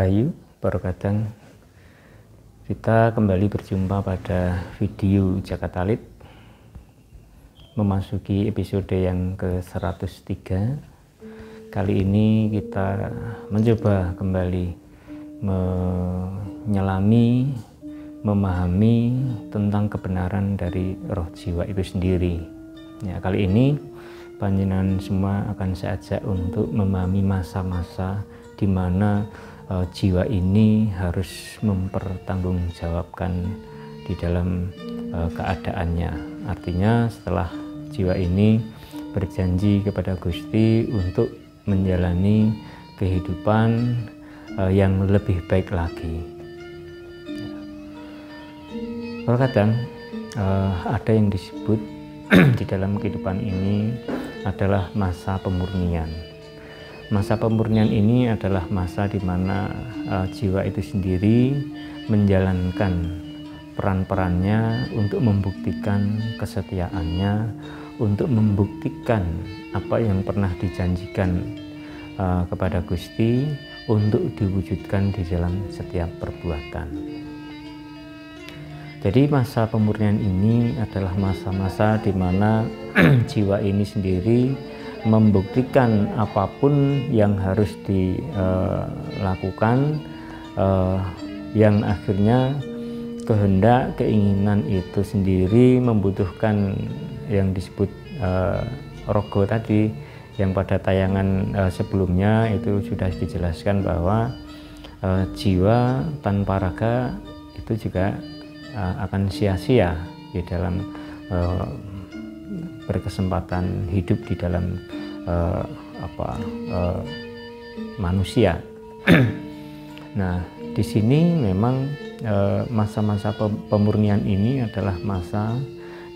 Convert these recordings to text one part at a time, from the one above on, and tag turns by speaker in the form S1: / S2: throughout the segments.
S1: Rahayu, Barokadang. Kita kembali berjumpa pada video Jakatalit, memasuki episode yang ke-103. Kali ini kita mencoba kembali menyelami, memahami tentang kebenaran dari roh jiwa itu sendiri. Ya, kali ini panjenengan semua akan saya ajak untuk memahami masa-masa di mana jiwa ini harus mempertanggungjawabkan di dalam keadaannya. Artinya setelah jiwa ini berjanji kepada Gusti untuk menjalani kehidupan yang lebih baik lagi. Terkadang ada yang disebut di dalam kehidupan ini adalah masa pemurnian. Masa pemurnian ini adalah masa di mana jiwa itu sendiri menjalankan peran-perannya untuk membuktikan kesetiaannya, untuk membuktikan apa yang pernah dijanjikan kepada Gusti untuk diwujudkan di dalam setiap perbuatan. Jadi masa pemurnian ini adalah masa-masa di mana jiwa ini sendiri membuktikan apapun yang harus dilakukan, yang akhirnya kehendak, keinginan itu sendiri membutuhkan yang disebut rogo tadi, yang pada tayangan sebelumnya itu sudah dijelaskan bahwa jiwa tanpa raga itu juga akan sia-sia di dalam berkesempatan hidup di dalam manusia. Nah, di sini memang masa-masa pemurnian ini adalah masa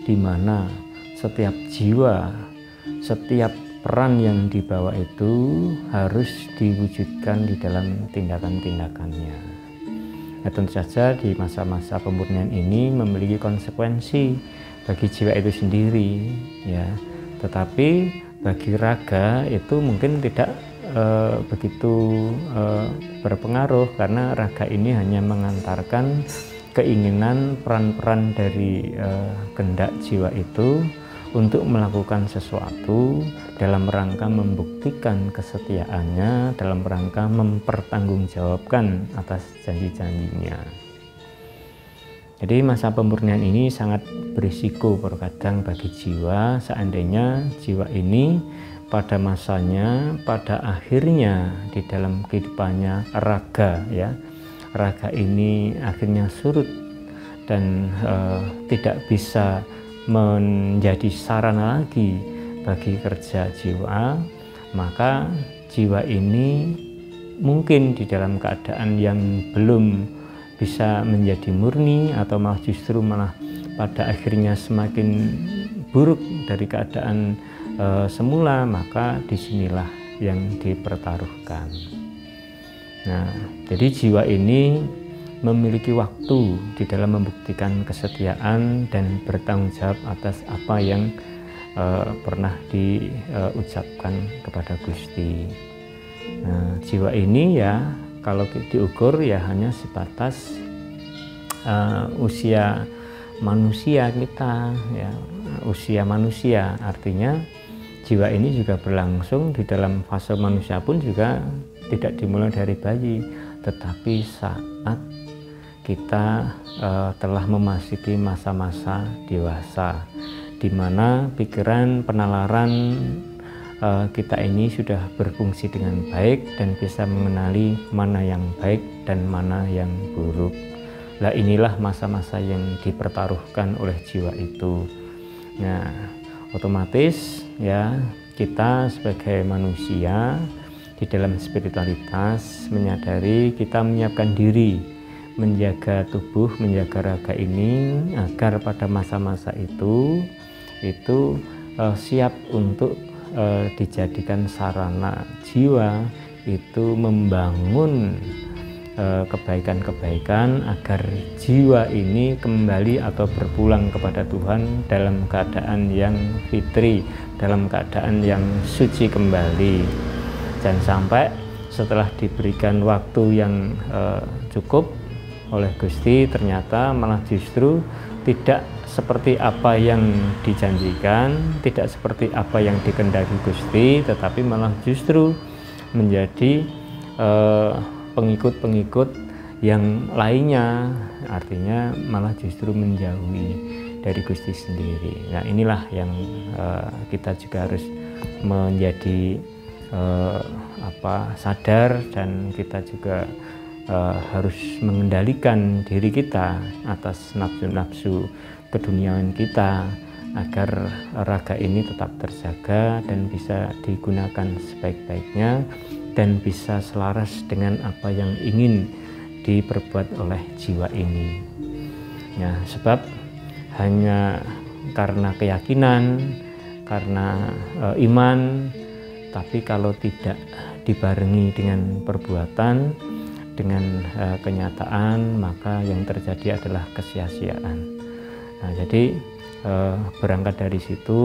S1: di mana setiap jiwa, setiap peran yang dibawa itu harus diwujudkan di dalam tindakan-tindakannya. Nah, tentu saja di masa-masa pemurnian ini memiliki konsekuensi bagi jiwa itu sendiri, ya. Tetapi bagi raga itu mungkin tidak begitu berpengaruh, karena raga ini hanya mengantarkan keinginan, peran-peran dari kehendak jiwa itu untuk melakukan sesuatu dalam rangka membuktikan kesetiaannya, dalam rangka mempertanggungjawabkan atas janji-janjinya. Jadi masa pemurnian ini sangat berisiko terkadang bagi jiwa, seandainya jiwa ini pada masanya, pada akhirnya di dalam kehidupannya raga, ya, raga ini akhirnya surut dan tidak bisa menjadi sarana lagi bagi kerja jiwa, maka jiwa ini mungkin di dalam keadaan yang belum bisa menjadi murni, atau malah justru malah pada akhirnya semakin buruk dari keadaan semula, maka disinilah yang dipertaruhkan. Nah, jadi jiwa ini memiliki waktu di dalam membuktikan kesetiaan dan bertanggung jawab atas apa yang pernah diucapkan kepada Gusti. Nah, jiwa ini ya kalau diukur ya hanya sebatas usia manusia kita, ya, usia manusia. Artinya jiwa ini juga berlangsung di dalam fase manusia pun juga tidak dimulai dari bayi, tetapi saat kita telah memasuki masa-masa dewasa, di mana pikiran, penalaran kita ini sudah berfungsi dengan baik dan bisa mengenali mana yang baik dan mana yang buruk. Nah, inilah masa-masa yang dipertaruhkan oleh jiwa itu. Nah, otomatis ya kita sebagai manusia di dalam spiritualitas menyadari kita menyiapkan diri, menjaga tubuh, menjaga raga ini agar pada masa-masa itu siap untuk dijadikan sarana jiwa itu membangun kebaikan-kebaikan agar jiwa ini kembali atau berpulang kepada Tuhan dalam keadaan yang fitri, dalam keadaan yang suci kembali. Jangan sampai setelah diberikan waktu yang cukup oleh Gusti, ternyata malah justru tidak seperti apa yang dijanjikan, tidak seperti apa yang dikehendaki Gusti, tetapi malah justru menjadi pengikut-pengikut yang lainnya, artinya malah justru menjauhi dari Gusti sendiri. Nah, inilah yang kita juga harus menjadi sadar, dan kita juga harus mengendalikan diri kita atas nafsu-nafsu keduniaan kita, agar raga ini tetap terjaga dan bisa digunakan sebaik-baiknya dan bisa selaras dengan apa yang ingin diperbuat oleh jiwa ini. Ya, sebab hanya karena keyakinan, karena iman, tapi kalau tidak dibarengi dengan perbuatan, dengan kenyataan, maka yang terjadi adalah kesia-siaan. Nah, jadi berangkat dari situ,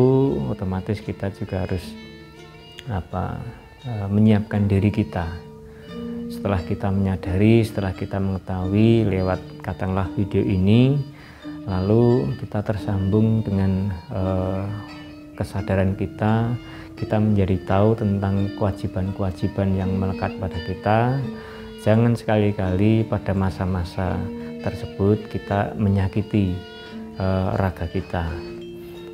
S1: otomatis kita juga harus menyiapkan diri kita. Setelah kita menyadari, setelah kita mengetahui lewat katakanlah video ini, lalu kita tersambung dengan kesadaran kita menjadi tahu tentang kewajiban-kewajiban yang melekat pada kita. Jangan sekali-kali pada masa-masa tersebut kita menyakiti raga kita.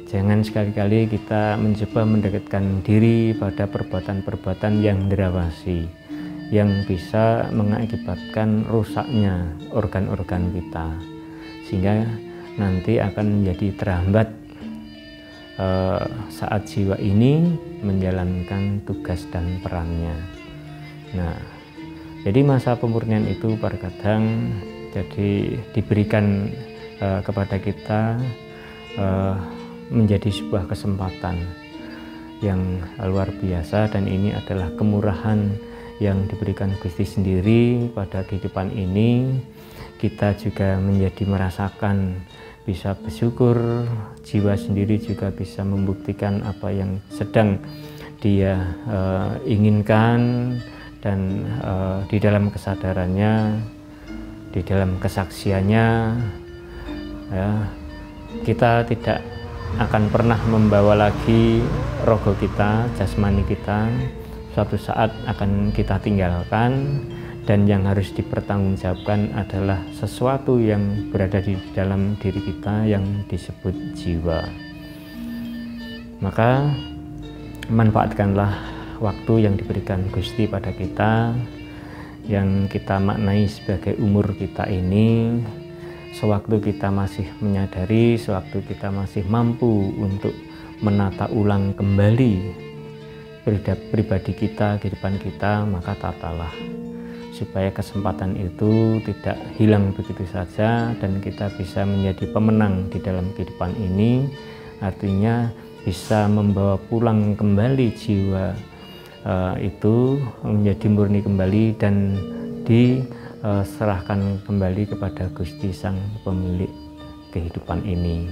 S1: Jangan sekali-kali kita mencoba mendekatkan diri pada perbuatan-perbuatan yang derawasi, yang bisa mengakibatkan rusaknya organ-organ kita, sehingga nanti akan menjadi terhambat saat jiwa ini menjalankan tugas dan perannya. Nah, jadi masa pemurnian itu terkadang jadi diberikan kepada kita menjadi sebuah kesempatan yang luar biasa, dan ini adalah kemurahan yang diberikan Gusti sendiri pada kehidupan ini. Kita juga menjadi merasakan, bisa bersyukur, jiwa sendiri juga bisa membuktikan apa yang sedang dia inginkan, dan di dalam kesadarannya, di dalam kesaksiannya, ya, kita tidak akan pernah membawa lagi rogo kita, jasmani kita, suatu saat akan kita tinggalkan, dan yang harus dipertanggungjawabkan adalah sesuatu yang berada di dalam diri kita yang disebut jiwa. Maka manfaatkanlah waktu yang diberikan Gusti pada kita, yang kita maknai sebagai umur kita ini, sewaktu kita masih menyadari, sewaktu kita masih mampu untuk menata ulang kembali pribadi kita, kehidupan kita, maka tatalah supaya kesempatan itu tidak hilang begitu saja, dan kita bisa menjadi pemenang di dalam kehidupan ini. Artinya bisa membawa pulang kembali jiwa itu menjadi murni kembali dan diserahkan kembali kepada Gusti Sang Pemilik kehidupan ini.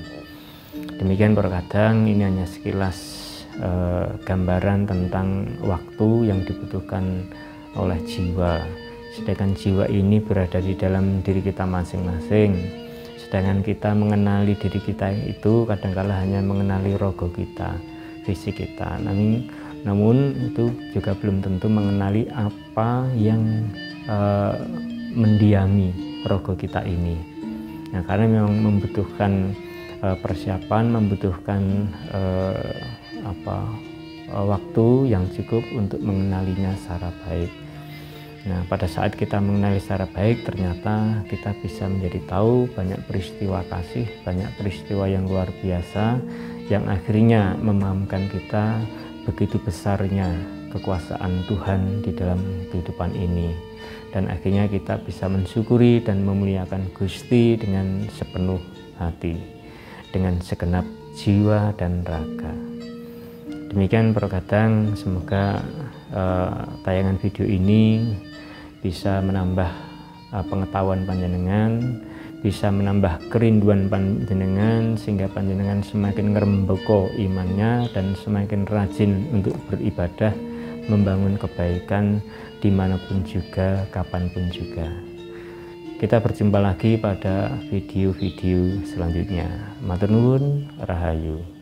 S1: Demikian terkadang ini hanya sekilas gambaran tentang waktu yang dibutuhkan oleh jiwa. Sedangkan jiwa ini berada di dalam diri kita masing-masing. Sedangkan kita mengenali diri kita itu kadang-kala hanya mengenali rogo kita, fisik kita. Namun itu juga belum tentu mengenali apa yang mendiami rogo kita ini. Nah, karena memang membutuhkan persiapan, membutuhkan waktu yang cukup untuk mengenalinya secara baik. Nah, pada saat kita mengenali secara baik, ternyata kita bisa menjadi tahu banyak peristiwa kasih, banyak peristiwa yang luar biasa, yang akhirnya memahamkan kita begitu besarnya kekuasaan Tuhan di dalam kehidupan ini. Dan akhirnya kita bisa mensyukuri dan memuliakan Gusti dengan sepenuh hati, dengan segenap jiwa dan raga. Demikian perkataan, semoga tayangan video ini bisa menambah pengetahuan panjenengan, bisa menambah kerinduan panjenengan, sehingga panjenengan semakin ngerembeko imannya dan semakin rajin untuk beribadah membangun kebaikan dimanapun juga, kapanpun juga. Kita berjumpa lagi pada video-video selanjutnya. Matur nuwun, rahayu.